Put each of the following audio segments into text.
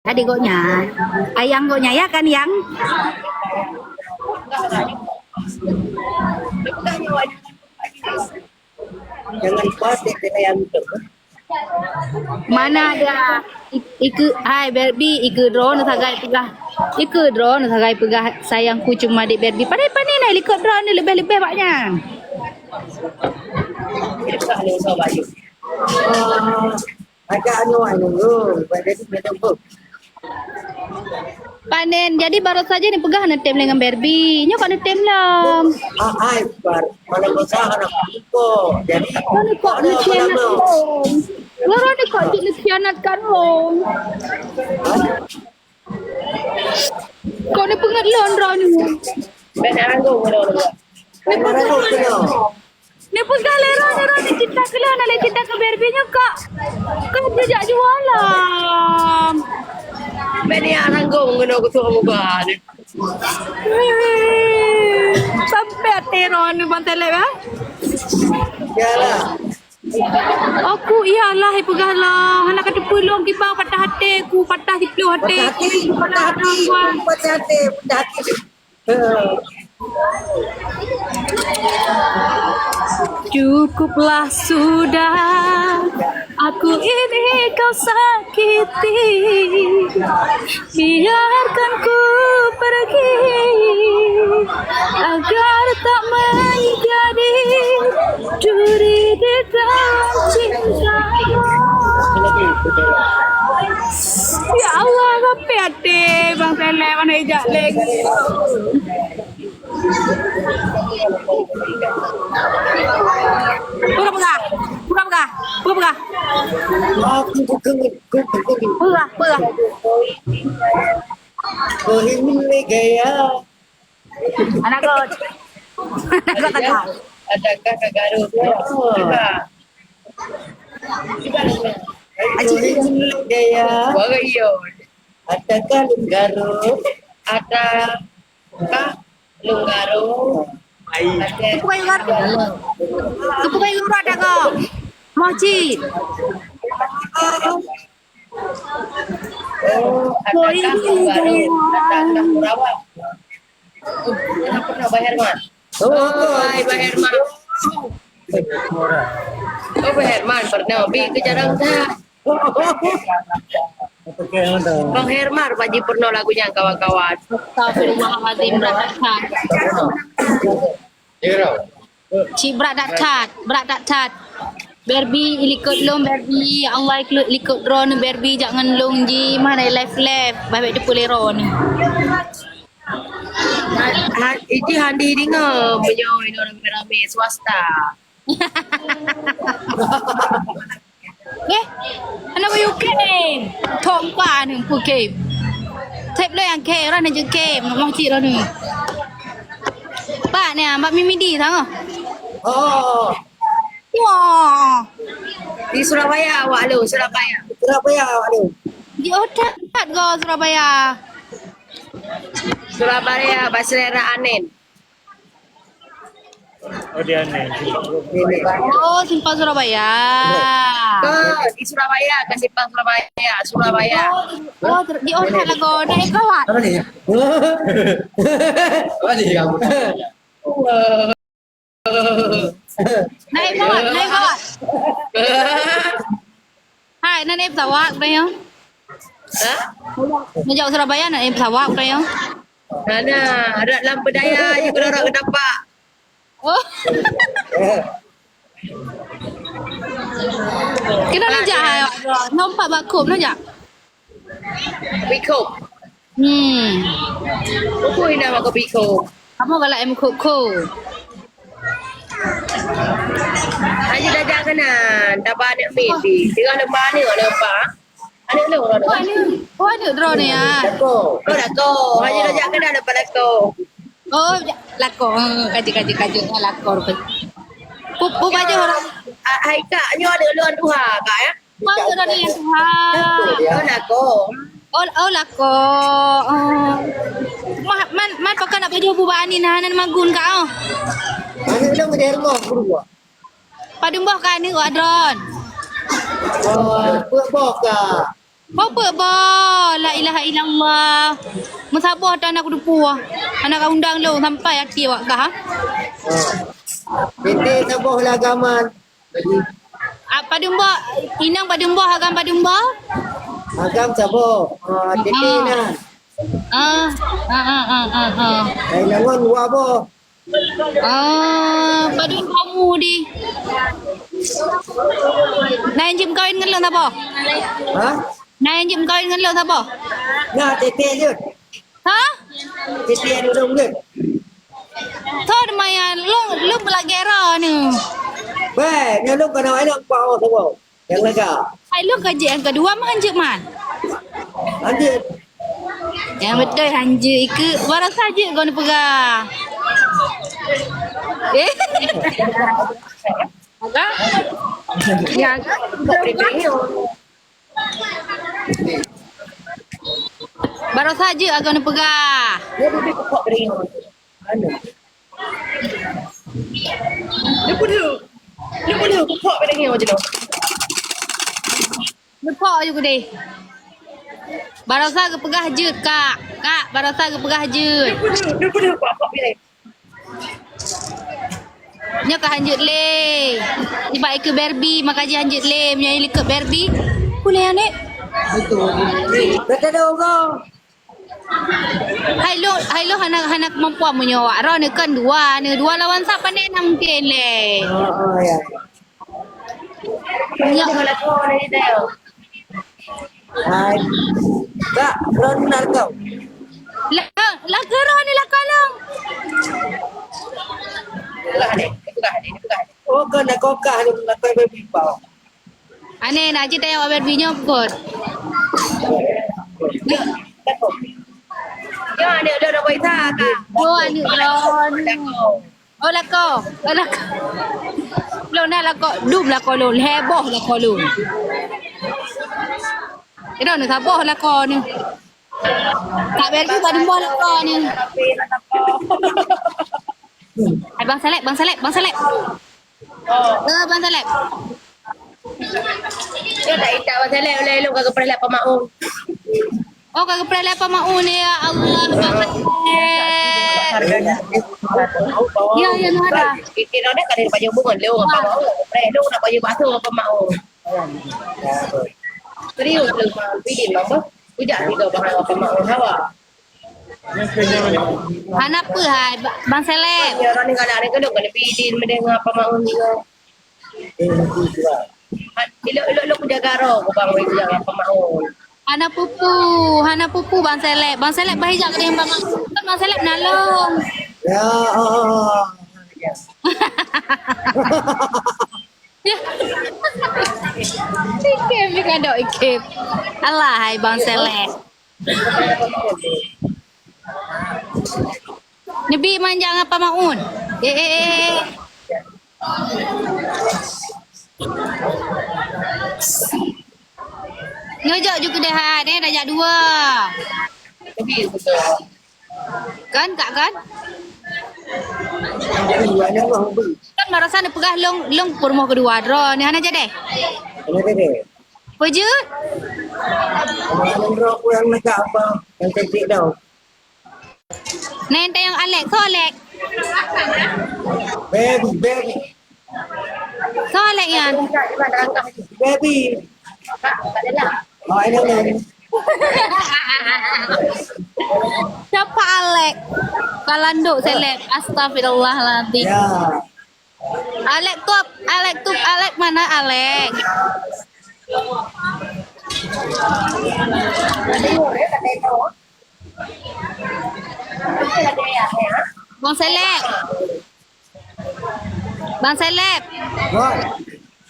Adik goknya, ayang goknya ya kan yang Jangan pakai yang itu. mana ada iku hai Barbie iku drone sagai pegah iku drone sagai pegah sayangku cuma adik Barbie pandai nak ikut drone ni lebih-lebih banyak Kita ni usah baju. Ada anu dulu, pada itu kita buat. panen jadi baru saja ni pegah nak tem dengan Barbie nyo kan tem lah Hai, bar, mana besar anak itu. Jadi mana kok ni kianat long loro ni kok ni kianatkan long kok ni pengadlon drone ni benar aku benar. Benar aku benar. ni pegah lera ni cinta ke lah nak cinta ke Barbie nyo kak kan jejak jualan Benar aku benar aku tu muka. sampai teron ni pantai lep ya Yalah. aku iyalah pegah lah anak kata pulung kibang patah hati ku patah siplu hati Patah hati. Cukuplah sudah aku ini kau sakiti biarkan ku pergi agar tak menjadi duri di dalam cintamu ya Allah sampai hati bang Tele mana hijak lagi Pura. Aku bukan. Pura. Kau ini gaya. Anak kau. Anak kau. Adakah kagaru? Kau ini gaya. Bagayo. Adakah lunggaru? Adakah lunggaru? Kepukai guru ada kau. Mochi. Adakah lunggaru? Adakah kurawat? Pernah bayar man? Hai bayar man. Oh bayar man pernah bi ke jarang dah. Bang Hermar Paji pernah lagunya kawan-kawan. Astagfirullahaladzim berat Cik berat tak cat. Barbie ilikut long Barbie Allah ikut drone Barbie jangan long ji mana live baik tu pulero ni. Ini handi dengar punya orang rame swasta. Anak bayu kem. Thong pa ni pu kem. Thep le yang ke ra ni je kem mong cik ra ni. Pak ni mbak Mimi di sang. Oh, Wah. di Surabaya awak lu, Surabaya. Surabaya awak lu. Di otak go Surabaya. Surabaya Basrera Anen. Oh dia aneh. Oh, Simpang Surabaya. Di Surabaya, ke Simpang Surabaya, Surabaya. Oh, di otak lah go naik kawat. Apa nih? Apa nih kamu? Naik kawat. Hai, nak naik pesawatไปยัง Hah? Menjauh Surabaya nak naik pesawatไปยัง Mana? Ada lampu daya je kalau orang kedampak. Oh. Kena najak hai. Nampak bakum najak. Piko. Apa yang nama kau Piko? Kamu galak em koko. Haji dah jangan kenan. Dah banyak mati. Tengah lemah ni orang lemah. Ada lu orang Oh ni. Oh ni drone ni ya. Dako. Oh dako. Haji dah jangan kenan dapat dako. Oh lako. Kaji lako rupa. Pupu baju orang. Hai kak, nyo ada luan tuha kak ya? Mana drone yang Tuhan. Oh dako. Oh lako. Oh. Man pakai nak baju buah ni nah nan magun kau. Mana udah menjadi rumah berdua? Padung boh kan ni drone. Oh, buat boka. Apa ba? La ilaha illallah. Musabah tak nak kudu anak undang lu sampai hati awak kah? Titik sabuh lah agaman. Padumba, inang padumba, agam padumba. Agam sabuh. Titik na. Ay langon wabo. Padum kamu di. Nai jim kawin dengan lu apa? Ha? Nai jim kawin dengan lu apa? Na titik je. Ha? Titik dudung je. Thôi mày lúc là gera nè. Baik, ni lu kena ai nak pau sabuh. Yang lega. Hai lúc kerja yang kedua mah hanjir man. Lanjut. Yang betul hanjir iku baru saja kau ni pegang. Apa? Yang baru saja kau ni pegang. Dia duduk pokok beringat. Mana? Dia boleh pokok beringat je tu. Lepak je deh. Barasa ke pegah je kak. Kak, barasa ke pegah je. Dia boleh pokok beringat. Nya ka hanjut le. Tiba ke Barbie maka je hanjut le. Nya ikut Barbie. Boleh ya nek? Betul kau. Hai lo anak perempuan punya awak. Ra ne kan dua lawan siapa nek nak mungkin le. Oh ya. Dia kalau kau ni dia. Hai. Tak, benar kau. Lah gerah ni lah kalong. Pegah ni. Oh, kau nak kokah ni nak kau baby pau. Ane nak cerita yang Barbie nya kot. Ya, takut. Ya, ada dah buat tak? Oh ane ron. Oh lah kau. Lo nak lah kau dum lah kau lo. Heboh lah kau lo. Ida nak sabar lah kau ni. Tak Barbie pada buah lah kau ni. Hai bang Salep. Oh, Bang Salep. dia tak ikat pasal elok kagak pernah lapar maung. Oh kagak pernah lepas mau ni ya Allah. Ya Nara. Kira dia kan dia payung bunga leo apa maung. Leo nak payung basuh apa maung. Serius lu pilih apa? Tidak tiga bahan apa maung hawa. Apa hai Bang Salep? Ya orang ni kalau ada kedok kena pilih mendengar apa maung juga. Elok jaga roh ko bang wei jaga apa maung. Hana pupu Bang Salep. Bang Salep bahijak ke bang. Kan Bang Salep nalong. Ya. Ya. Ikem ni kadok ikem. Alah hai Bang Salep. Nebi manjang apa maun? Ngejak juga dah dah dah dua. Tapi betul. Kan kak kan? Ada orang beli. Kan marasa nak pegah long rumah kedua dro ni hana jadi. Ada deh. Pejut. Orang rock yang nak apa? Yang cantik dah. Nente yang Alex, so Alex. Baby. So Alex yan. Baby. Tak adalah. Oh, ini. Siapa Alex? Kalanduk seleb. Astagfirullahaladzim. Ya. Alex mana Alex? Bang Seleb. Boy.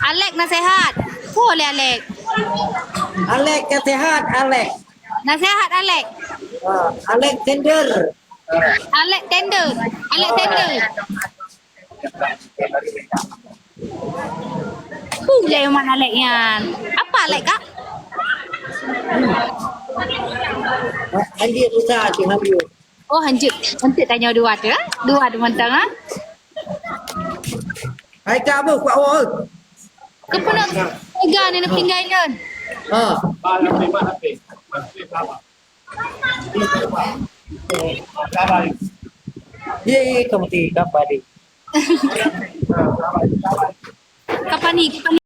Alex nasihat. Boleh Alex. Alex sehat, Alex. Nasihat Alex. Alex tender. Alex tender. Boleh mana Alex yan? Apa Alex kak? Anjir usaha tu habis. Oh hanjut tanya dua tu ah. Dua tu mentang ah. Hai kak apa kuat awak? Kepena tiga ni nak tinggal kan. Ah, Mana pe, mana pe? Mana pe berapa? Berapa? iya kamu di kapal di. Kapan nih? Kapan